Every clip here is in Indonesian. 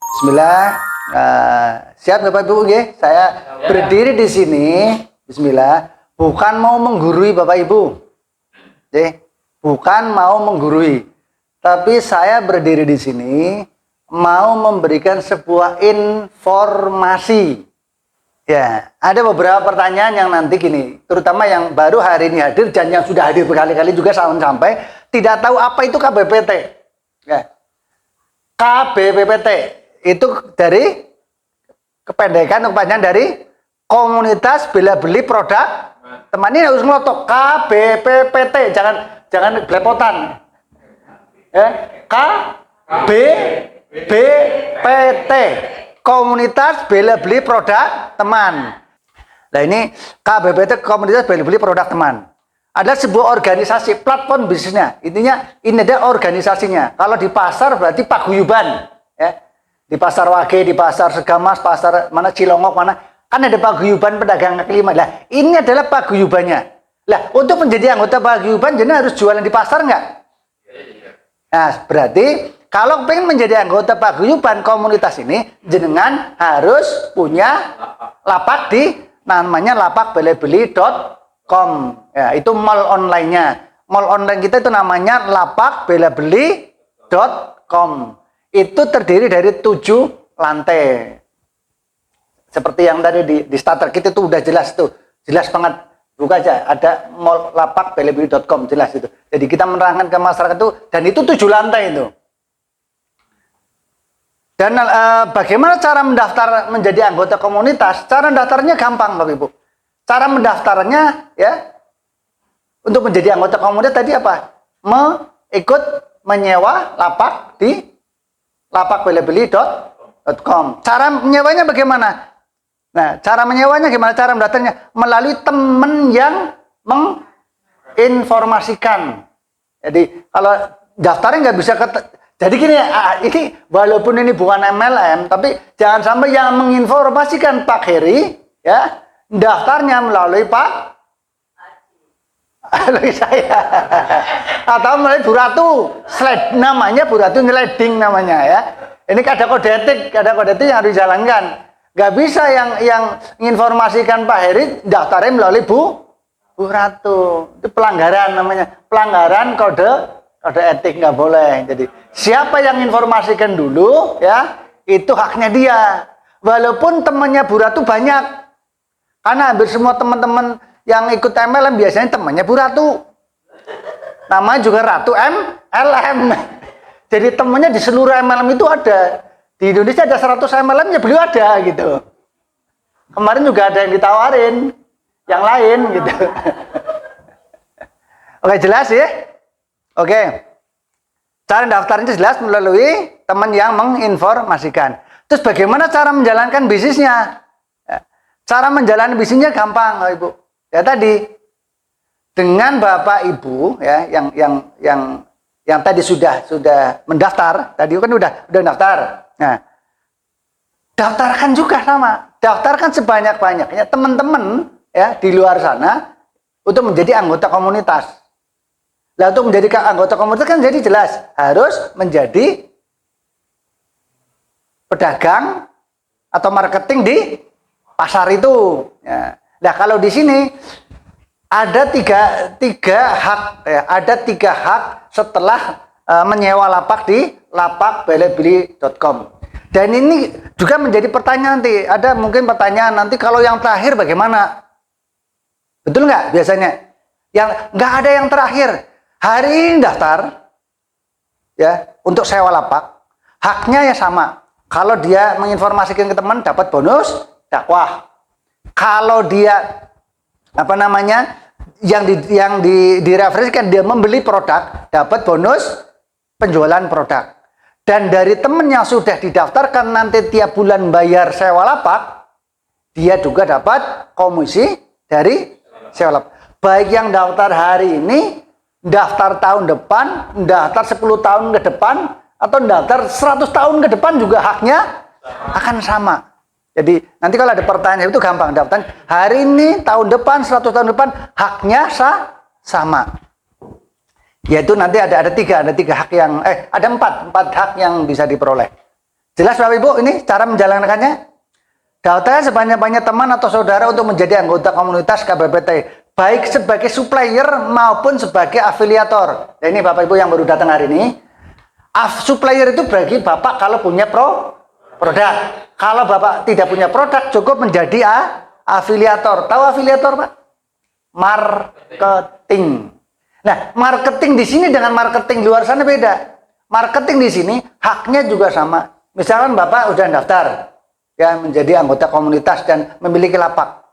Bismillah. Siap Bapak Ibu nggih? Saya berdiri di sini. Bismillah. Bukan mau menggurui Bapak Ibu. Bukan mau menggurui. Tapi saya berdiri di sini mau memberikan sebuah informasi. Ya, ada beberapa pertanyaan yang nanti gini, terutama yang baru hari ini hadir dan yang sudah hadir berkali-kali juga sampai tidak tahu apa itu KBPT. Ya. KBPT itu dari kependekan kepanjangan dari Komunitas Bela Beli Produk Teman. Ini harus ngelotok KBPT, jangan belepotan. KBPT, Komunitas Bela Beli Produk Teman. Nah ini KBPT, Komunitas Bela Beli Produk Teman, adalah sebuah organisasi, platform bisnisnya. Intinya ini ada organisasinya. Kalau di pasar berarti paguyuban, ya. Di pasar Wage, di pasar Segamas, pasar mana Cilongok mana, kan ada paguyuban pedagang kaki lima. Lah ini adalah paguyubannya. Lah untuk menjadi anggota paguyuban jadi harus jualan di pasar nggak? Nah berarti kalau pengen menjadi anggota paguyuban komunitas ini, jenengan harus punya lapak di namanya lapakbelabeli.com. Ya, itu mall online-nya. Mall online kita itu namanya lapakbelabeli.com. Itu terdiri dari 7 lantai. Seperti yang tadi di starter kita itu udah jelas tuh. Jelas banget. Buka aja, ada mall lapakbelabeli.com, jelas itu. Jadi kita menerangkan ke masyarakat itu, dan itu 7 lantai itu. Dan bagaimana cara mendaftar menjadi anggota komunitas? Cara mendaftarnya gampang Bapak Ibu. Cara mendaftarnya ya untuk menjadi anggota komunitas tadi apa? Ikut menyewa lapak di lapakbelabeli.com. Cara menyewanya bagaimana? Nah, cara menyewanya gimana? Cara mendaftarnya melalui teman yang menginformasikan. Jadi kalau daftarnya nggak bisa jadi gini, ini walaupun ini bukan MLM, tapi jangan sampai yang menginformasikan Pak Heri, ya, daftarnya melalui melalui saya, atau melalui Bu Ratu, namanya Bu Ratu Nyeleding namanya ya. Ini ada kode etik yang harus dijalankan. Gak bisa yang menginformasikan Pak Heri, daftarnya melalui Bu Ratu, itu pelanggaran namanya, pelanggaran kode etik, nggak boleh. Jadi siapa yang informasikan dulu ya itu haknya dia, walaupun temannya Bu Ratu banyak, karena hampir semua teman-teman yang ikut MLM biasanya temannya Bu Ratu, namanya juga Ratu MLM. Jadi temannya di seluruh MLM itu ada. Di Indonesia ada 100 MLM nya beliau ada gitu. Kemarin juga ada yang ditawarin yang lain gitu. Oke, jelas ya. Oke, cara daftarnya jelas melalui teman yang menginformasikan. Terus bagaimana cara menjalankan bisnisnya? Cara menjalankan bisnisnya gampang, Ibu. Ya tadi dengan Bapak Ibu ya yang tadi sudah mendaftar, tadi kan udah daftar. Nah, daftarkan juga sama, daftarkan sebanyak-banyaknya teman-teman ya di luar sana untuk menjadi anggota komunitas. Nah, untuk menjadi anggota komunitas kan jadi jelas harus menjadi pedagang atau marketing di pasar itu. Ya. Nah, kalau di sini ada tiga hak, ya, ada 3 hak setelah menyewa lapak di lapakbelabeli.com. Dan ini juga menjadi pertanyaan nanti. Ada mungkin pertanyaan nanti kalau yang terakhir bagaimana? Betul nggak biasanya? Yang nggak ada yang terakhir. Hari ini daftar ya untuk sewa lapak, haknya ya sama. Kalau dia menginformasikan ke teman dapat bonus dakwah. Kalau dia yang direferensikan dia membeli produk dapat bonus penjualan produk. Dan dari teman yang sudah didaftarkan nanti tiap bulan bayar sewa lapak, dia juga dapat komisi dari sewa lapak. Baik yang daftar hari ini, daftar tahun depan, daftar 10 tahun ke depan, atau daftar 100 tahun ke depan juga haknya akan sama. Jadi nanti kalau ada pertanyaan itu gampang, daftar hari ini, tahun depan, 100 tahun depan, haknya sama. Yaitu nanti ada tiga hak yang ada empat hak yang bisa diperoleh. Jelas Bapak Ibu ini cara menjalankannya? Daftar sebanyak-banyak teman atau saudara untuk menjadi anggota komunitas KBPT, baik sebagai supplier maupun sebagai afiliator. Nah, ini Bapak Ibu yang baru datang hari ini. Supplier itu bagi Bapak kalau punya produk. Kalau Bapak tidak punya produk, cukup menjadi afiliator. Tahu afiliator, Pak? Marketing. Nah, marketing di sini dengan marketing luar sana beda. Marketing di sini haknya juga sama. Misalkan Bapak udah daftar ya menjadi anggota komunitas dan memiliki lapak.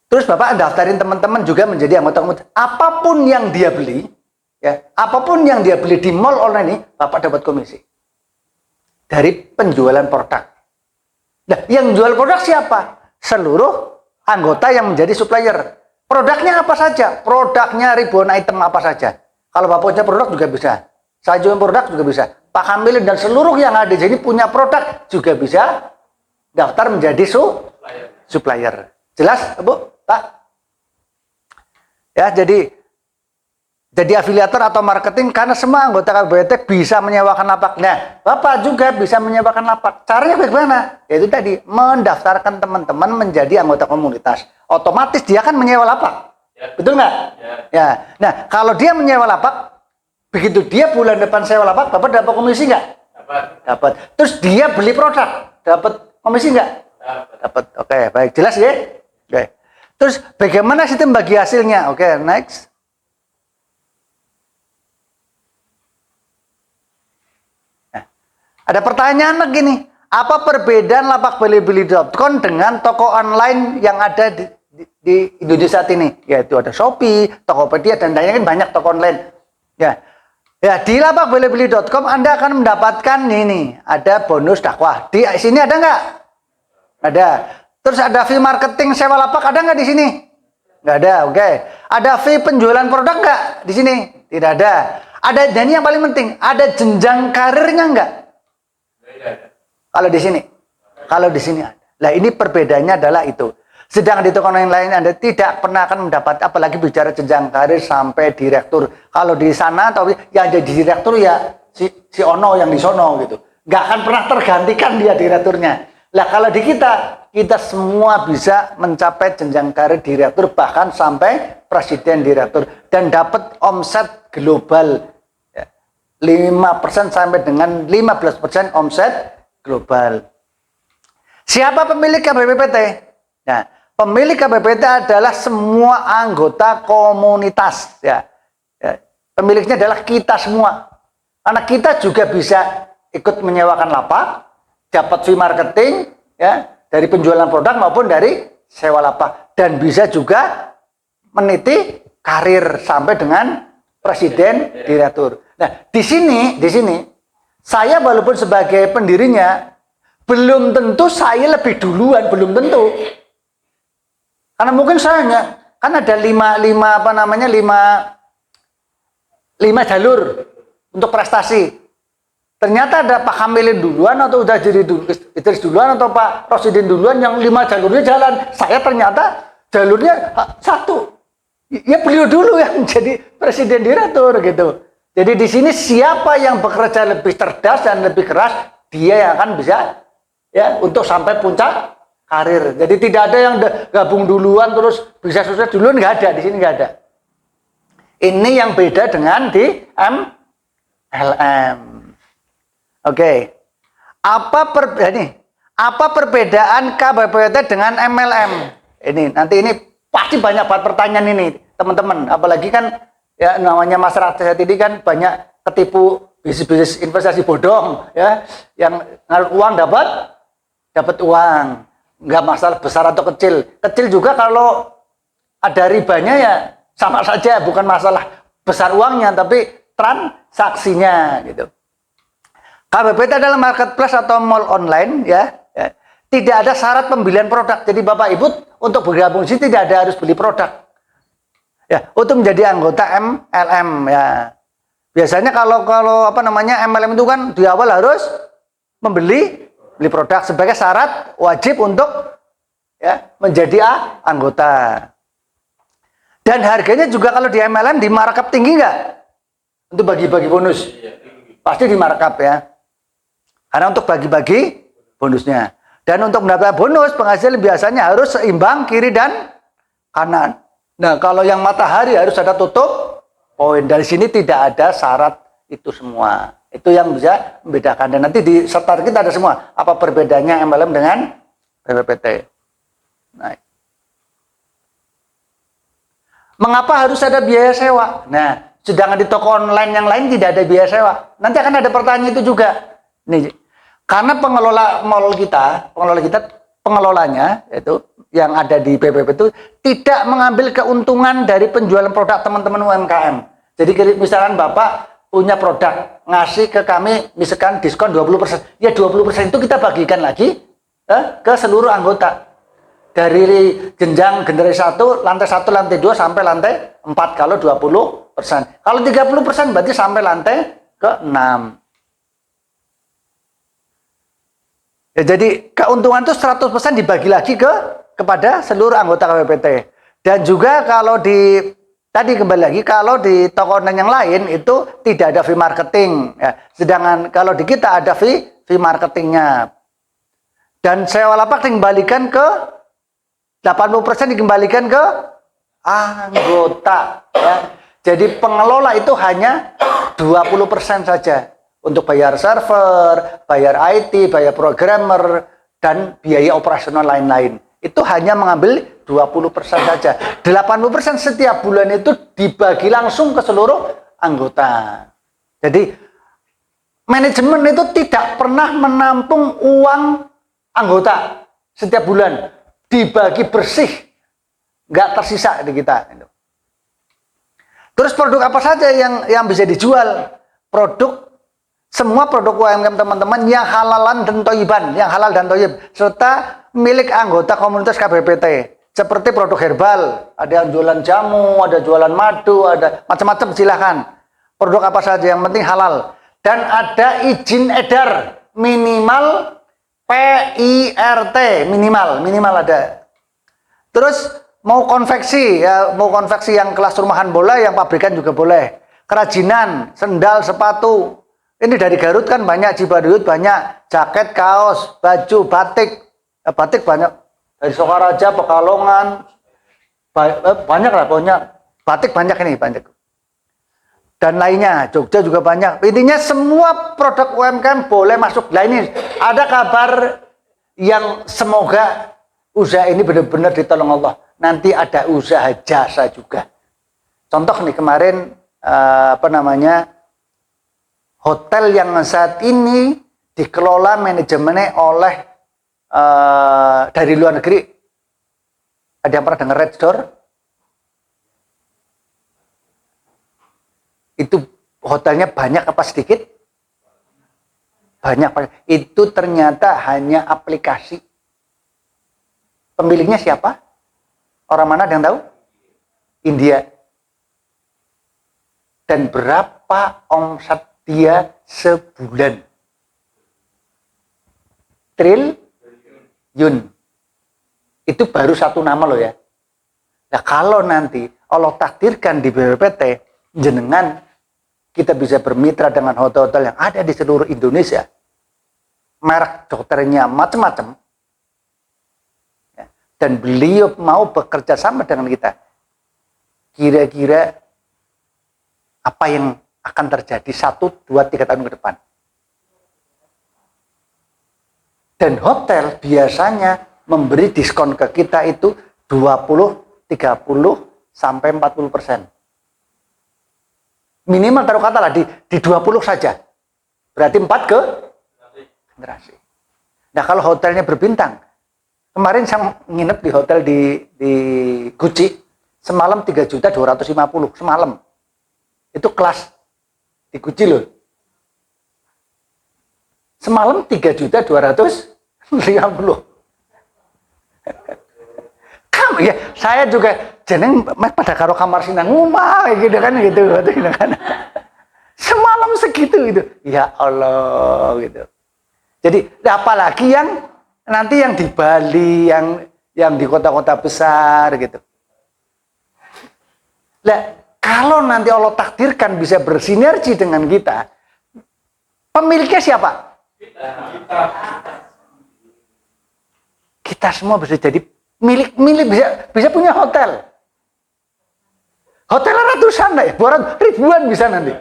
Terus Bapak daftarin teman-teman juga menjadi anggota komunitas. Apapun yang dia beli, ya, apapun yang dia beli di mall online ini, Bapak dapat komisi dari penjualan produk. Nah, yang jual produk siapa? Seluruh anggota yang menjadi supplier. Produknya apa saja? Produknya ribuan item apa saja. Kalau Bapak punya produk juga bisa. Saya jual produk juga bisa. Pak Kamil dan seluruh yang ada di sini punya produk juga bisa daftar menjadi supplier. Jelas, Bu? Pak? Ya, jadi afiliator atau marketing karena semua anggota KBPT bisa menyewakan lapak. Nah, Bapak juga bisa menyewakan lapak. Caranya bagaimana? Yaitu tadi mendaftarkan teman-teman menjadi anggota komunitas. Otomatis dia akan menyewa lapak. Ya. Betul nggak? Ya. Ya. Nah, kalau dia menyewa lapak, begitu dia bulan depan sewa lapak, Bapak dapat komisi nggak? Dapat. Terus dia beli produk, dapat komisi nggak? Dapat. Oke, baik. Jelas ya? Oke. Terus bagaimana sistem bagi hasilnya? Oke, next. Nah, ada pertanyaan lagi nih. Apa perbedaan lapak Bilibili.com dengan toko online yang ada di Indonesia saat ini? Yaitu ada Shopee, Tokopedia, dan lainnya kan banyak toko online. Ya, di lapak Bilibili.com Anda akan mendapatkan ini, ada bonus dakwah. Di sini ada nggak? Ada. Terus ada fee marketing sewa lapak, ada nggak di sini? Nggak ada, oke. Ada fee penjualan produk nggak di sini? Tidak ada. Ada, dan yang paling penting, ada jenjang karirnya nggak? Kalau di sini, ada. Nah, ini perbedaannya adalah itu. Sedang di toko online lain Anda tidak pernah akan mendapat, apalagi bicara jenjang karir sampai direktur. Kalau di sana atau yang jadi direktur ya si Ono yang di sono gitu. Nggak akan pernah tergantikan dia direkturnya. Lah kalau di kita semua bisa mencapai jenjang karir direktur bahkan sampai presiden direktur dan dapat omset global ya, 5% sampai dengan 15% omset global. Siapa pemilik KBPT? Nah, pemilik KBPT adalah semua anggota komunitas ya. Pemiliknya adalah kita semua. Karena kita juga bisa ikut menyewakan lapak, dapat fee marketing ya dari penjualan produk maupun dari sewa lapak, dan bisa juga meniti karir sampai dengan presiden direktur. Nah, di sini saya walaupun sebagai pendirinya belum tentu saya lebih duluan, belum tentu. Karena mungkin saya kan ada lima jalur untuk prestasi. Ternyata ada Pak Kamilin duluan atau udah jadi Idris duluan atau Pak Rosidin duluan yang 5 jalurnya jalan. Saya ternyata jalurnya satu. Ya beliau dulu yang jadi presiden direktur gitu. Jadi di sini siapa yang bekerja lebih cerdas dan lebih keras, dia yang akan bisa ya untuk sampai puncak karir. Jadi tidak ada yang gabung duluan terus bisa sukses duluan, nggak ada, di sini nggak ada. Ini yang beda dengan di MLM. Oke. Apa perbedaan KBPT dengan MLM? Nanti ini pasti banyak banget pertanyaan ini, teman-teman. Apalagi kan ya namanya masyarakat ini kan banyak ketipu bisnis investasi bodong ya, yang ngaruh uang dapat uang. Nggak masalah besar atau kecil. Kecil juga kalau ada ribanya ya sama saja, bukan masalah besar uangnya tapi transaksinya gitu. KBPT adalah marketplace atau mall online ya. Tidak ada syarat pembelian produk. Jadi Bapak Ibu untuk bergabung di sini tidak ada harus beli produk. Ya, untuk menjadi anggota MLM ya. Biasanya kalau MLM itu kan di awal harus beli produk sebagai syarat wajib untuk ya menjadi anggota. Dan harganya juga kalau di MLM di markup tinggi nggak? Untuk bagi-bagi bonus. Pasti di markup ya. Karena untuk bagi-bagi bonusnya. Dan untuk mendapat bonus penghasilan biasanya harus seimbang kiri dan kanan. Nah, kalau yang matahari harus ada tutup poin. Dari sini tidak ada syarat itu semua. Itu yang bisa membedakan. Dan nanti di starter kita ada semua. Apa perbedaannya MLM dengan PPPT. Nah, mengapa harus ada biaya sewa? Nah, sedangkan di toko online yang lain tidak ada biaya sewa. Nanti akan ada pertanyaan itu juga. Nih, karena pengelolanya itu yang ada di PPP itu tidak mengambil keuntungan dari penjualan produk teman-teman UMKM. Jadi misalkan Bapak punya produk, ngasih ke kami misalkan diskon 20%. Ya 20% itu kita bagikan lagi ke seluruh anggota. Dari jenjang generasi 1, lantai 1, lantai 2 sampai lantai 4 kalau 20%. Kalau 30% berarti sampai lantai ke-6. Ya, jadi keuntungan itu 100% dibagi lagi kepada seluruh anggota KPPT. Dan juga kalau tadi kembali lagi, kalau di toko online yang lain itu tidak ada fee marketing. Ya. Sedangkan kalau di kita ada fee marketingnya. Dan sewa lapak dikembalikan ke 80% dikembalikan ke anggota. Ya. Jadi pengelola itu hanya 20% saja. Untuk bayar server, bayar IT, bayar programmer, dan biaya operasional lain-lain. Itu hanya mengambil 20% saja. 80% setiap bulan itu dibagi langsung ke seluruh anggota. Jadi manajemen itu tidak pernah menampung uang anggota setiap bulan. Dibagi bersih. Nggak tersisa di kita. Terus produk apa saja yang bisa dijual? Semua produk UMKM teman-teman yang halalan dan toyiban, yang halal dan toyib, serta milik anggota komunitas KBPT. Seperti produk herbal, ada yang jualan jamu, ada jualan madu, ada macam-macam, silahkan. Produk apa saja yang penting halal. Dan ada izin edar minimal PIRT, minimal ada. Terus mau konveksi, ya mau konveksi yang kelas rumahan boleh, yang pabrikan juga boleh. Kerajinan, sendal, sepatu. Ini dari Garut kan banyak, Cibaduyut banyak, jaket, kaos, baju, batik. Batik banyak. Dari Sokaraja, Pekalongan, banyak lah pokoknya. Batik banyak ini, banyak. Dan lainnya, Jogja juga banyak. Intinya semua produk UMKM boleh masuk. Nah ini ada kabar yang semoga usaha ini benar-benar ditolong Allah. Nanti ada usaha jasa juga. Contoh nih kemarin, hotel yang saat ini dikelola manajemennya oleh dari luar negeri. Ada yang pernah dengar Red Door? Itu hotelnya banyak apa sedikit? Banyak. Itu ternyata hanya aplikasi. Pemiliknya siapa? Orang mana ada yang tahu? India. Dan berapa omset dia sebulan? Triliun. Itu baru satu nama loh ya. Nah kalau nanti Allah takdirkan di BPPT, jenengan kita bisa bermitra dengan hotel-hotel yang ada di seluruh Indonesia. Merek dokternya macam-macam. Ya. Dan beliau mau bekerja sama dengan kita. Kira-kira apa yang akan terjadi 1, 2, 3 tahun ke depan. Dan hotel biasanya memberi diskon ke kita itu 20, 30, sampai 40%. Minimal taruh kata lah di 20 saja. Berarti 4 ke generasi. Nah kalau hotelnya berbintang. Kemarin saya nginep di hotel di Gucci. Semalam 3.250.000 semalam. Itu kelas di Gucci loh. Semalam 3.250.000. Kamu ya, saya juga jeneng pada karo kamar sinan rumah gitu kan. Semalam segitu gitu. Ya Allah gitu. Jadi apalagi yang nanti yang di Bali, yang di kota-kota besar gitu. Lah, kalau nanti Allah takdirkan bisa bersinergi dengan kita, pemiliknya siapa? Kita semua bisa jadi milik bisa punya hotel. Hotel ratusan lah ya, ribuan bisa nanti.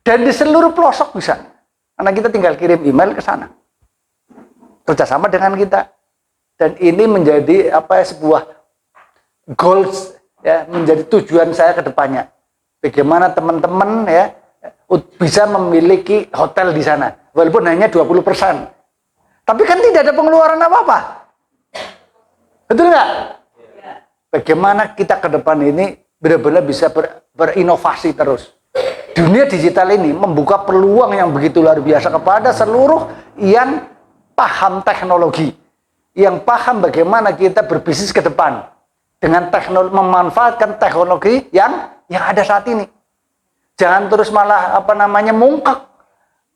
Dan di seluruh pelosok bisa. Karena kita tinggal kirim email ke sana. Kerjasama dengan kita. Dan ini menjadi sebuah goals ya, menjadi tujuan saya ke depannya. Bagaimana teman-teman ya bisa memiliki hotel di sana. Walaupun hanya 20%. Tapi kan tidak ada pengeluaran apa-apa. Betul nggak? Bagaimana kita ke depan ini benar-benar bisa berinovasi terus. Dunia digital ini membuka peluang yang begitu luar biasa kepada seluruh yang paham teknologi. Yang paham bagaimana kita berbisnis ke depan. Dengan teknologi, memanfaatkan teknologi yang ada saat ini. Jangan terus malah mungkak.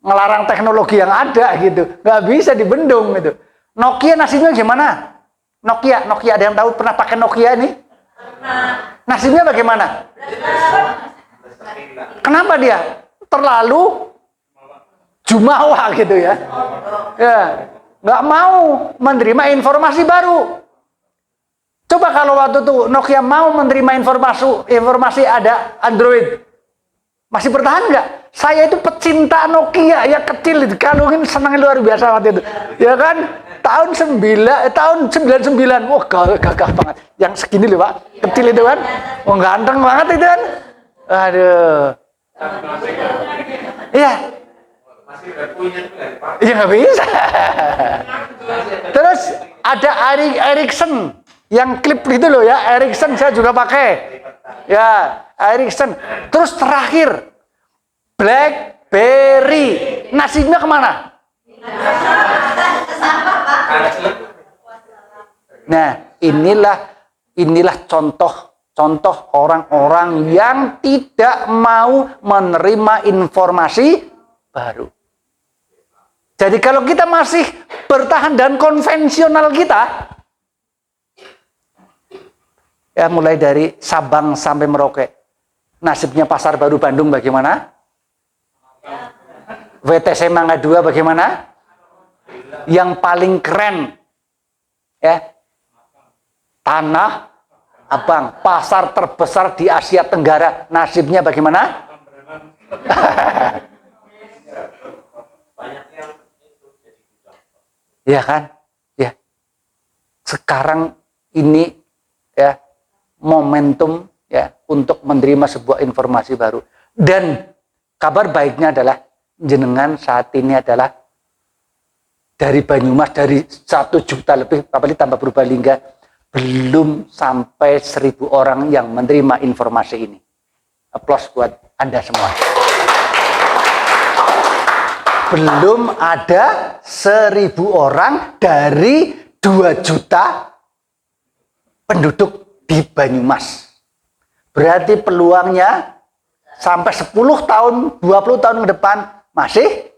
Ngelarang teknologi yang ada gitu. Nggak bisa dibendung gitu. Nokia nasibnya gimana? Nokia ada yang tahu pernah pakai Nokia ini? Nasibnya bagaimana? Kenapa dia? Terlalu jumawa gitu ya. Ya, nggak mau menerima informasi baru. Coba kalau waktu itu Nokia mau menerima informasi ada Android, masih bertahan nggak? Saya itu pecinta Nokia, ya kecil itu, kalungin senang luar biasa waktu itu, ya kan? Tahun 99, wah gagah banget. Yang segini loh Pak, kecil itu kan, wah ganteng banget itu kan. Aduh, iya. Ya nggak bisa. Terus ada Ericsson yang klip itu loh ya, Ericsson saya juga pakai. Ya, Ericsson. Terus terakhir BlackBerry. Nasibnya kemana? Nah, inilah contoh orang-orang yang tidak mau menerima informasi baru. Jadi kalau kita masih bertahan dan konvensional kita, ya mulai dari Sabang sampai Merauke, nasibnya Pasar Baru Bandung bagaimana? WTC Mangga 2 bagaimana? Yang paling keren, ya, Tanah Abang, pasar terbesar di Asia Tenggara, nasibnya bagaimana? Ya kan? Ya. Sekarang ini ya momentum ya untuk menerima sebuah informasi baru. Dan kabar baiknya adalah jenengan saat ini adalah dari Banyumas, dari 1 juta lebih, apalagi tambah Purbalingga, belum sampai 1000 orang yang menerima informasi ini. Aplaus buat Anda semua. Belum ada 1000 orang dari 2 juta penduduk di Banyumas. Berarti peluangnya sampai 10 tahun, 20 tahun ke depan masih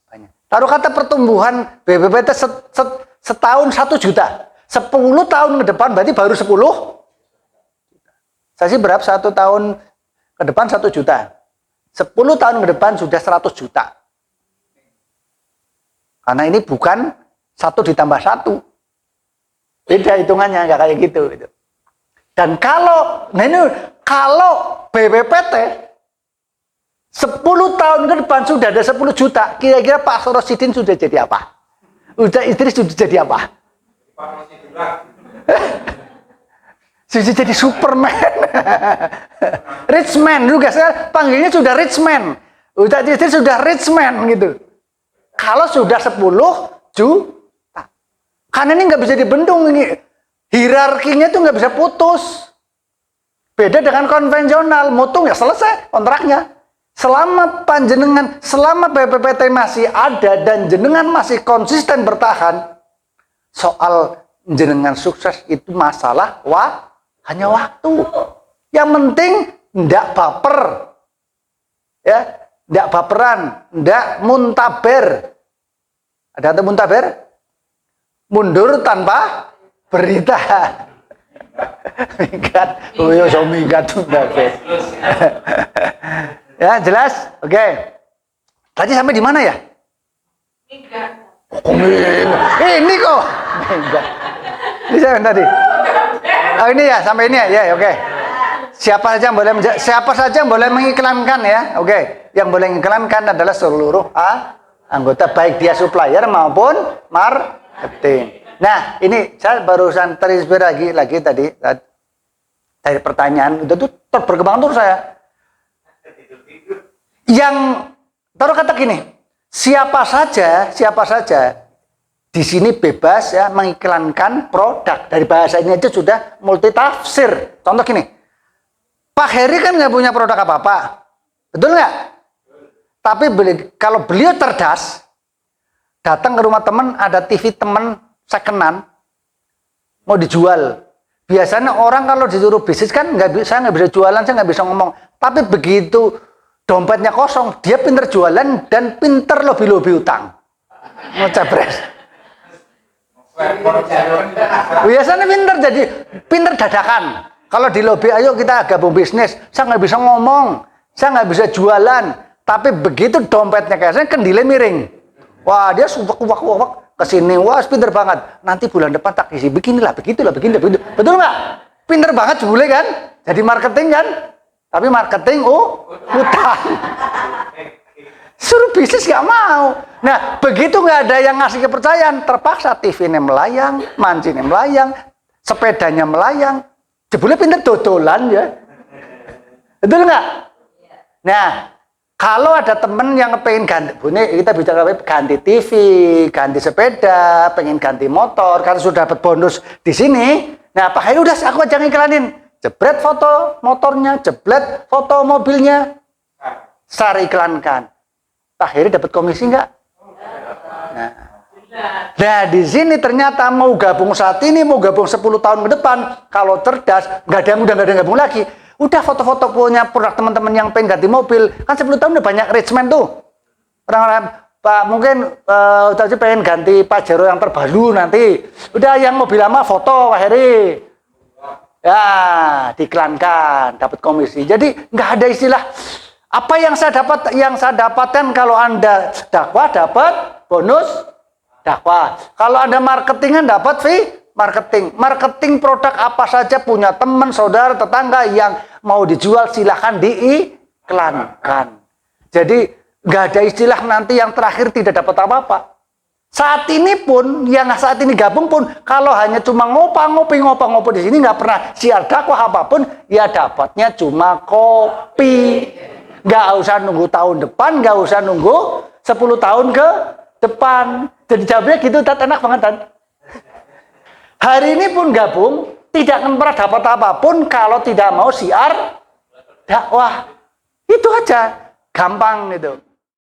banyak. Taruh kata pertumbuhan BPPT setahun 1 juta. 10 tahun ke depan berarti baru 10 juta. Saya sih berharap 1 tahun ke depan 1 juta. 10 tahun ke depan sudah 100 juta. Karena ini bukan 1 ditambah 1. Beda hitungannya, nggak kayak gitu. Dan kalau BPPT 10 tahun ke depan sudah ada 10 juta, kira-kira Pak Sorosidin sudah jadi apa? Udah Idris sudah jadi apa? Sudah jadi Superman. Rich man juga, saya panggilnya sudah rich man. Udah Idris sudah rich man gitu. Kalau sudah 10 juta. Karena ini nggak bisa dibendung ini. Hierarkinya itu nggak bisa putus. Beda dengan konvensional, mutung ya selesai kontraknya. Selama BPPT masih ada dan jenengan masih konsisten bertahan, soal jenengan sukses itu masalah hanya waktu. Yang penting ndak baper. Ya, ndak baperan, ndak muntaber. Ada kata muntaber? Mundur tanpa berita. Minggat. Oh iya, so minggat tuh Mbak. Ya, jelas? Oke. Tadi sampai di mana ya? Minggat. Ini kok. Minggat. Ini saya tadi. Oh ini ya, sampai ini ya. Ya, oke. Siapa saja yang boleh mengiklankan ya. Oke. Yang boleh mengiklankan adalah seluruh anggota, baik dia supplier maupun marketing. Nah, ini saya barusan terinspirasi lagi tadi dari pertanyaan itu tuh berkembang terus saya. Yang taruh kata gini, siapa saja di sini bebas ya mengiklankan produk. Dari bahasa ini aja sudah multitafsir. Contoh gini, Pak Heri kan nggak punya produk apa-apa, betul nggak? Tapi kalau beliau cerdas, datang ke rumah teman, ada TV teman secondan mau dijual. Biasanya orang kalau disuruh bisnis kan saya nggak bisa jualan, saya nggak bisa ngomong. Tapi begitu dompetnya kosong, dia pinter jualan dan pinter lobi-lobi utang. Mau capres. Biasanya pinter dadakan. Kalau di lobi, ayo kita gabung bisnis. Saya nggak bisa ngomong, saya nggak bisa jualan. Tapi begitu dompetnya kayaknya kendile miring. Wah, dia suwak kesini. Wah, pinter banget. Nanti bulan depan tak isi beginilah, begitulah. Betul nggak? Pinter banget boleh kan? Jadi marketing kan? Tapi marketing utang. Suruh bisnis nggak mau. Nah, begitu nggak ada yang ngasih kepercayaan, terpaksa TV-nya melayang, mancingnya melayang, sepedanya melayang. Jebule pinter dodolan ya. Betul nggak? Nah, kalau ada temen yang pengen ganti, ini kita bicara ganti TV, ganti sepeda, pengen ganti motor, karena sudah dapat bonus di sini. Nah, Pak Heri udah aku aja ngiklanin. Jebret foto motornya, jebret foto mobilnya, saya iklankan. Pak Heri dapat komisi nggak? Nah, di sini ternyata mau gabung saat ini, mau gabung 10 tahun ke depan, kalau cerdas, nggak ada yang udah nggak ada yang gabung lagi. Udah foto-foto punya produk teman-teman yang pengen ganti mobil, kan 10 tahun udah banyak rich man tuh. Orang-orang, Pak mungkin tadi pengen ganti Pajero yang terbaru nanti. Udah yang mobil lama foto Pak Heri. Ya, diiklankan, dapat komisi. Jadi nggak ada istilah apa yang saya dapatkan kalau Anda dakwah dapat bonus dakwah. Kalau Anda marketingan dapat fee marketing. Marketing produk apa saja punya teman, saudara, tetangga yang mau dijual silahkan diiklankan. Jadi nggak ada istilah nanti yang terakhir tidak dapat apa-apa. Saat ini pun, yang saat ini gabung pun, kalau hanya cuma ngopi di sini nggak pernah siar dakwah apapun, ya dapatnya cuma kopi. Nggak usah nunggu tahun depan, nggak usah nunggu 10 tahun ke depan. Jadi jawabnya gitu, enak banget kan? Hari ini pun gabung, tidak akan pernah dapat apapun kalau tidak mau siar dakwah. Itu aja, gampang gitu.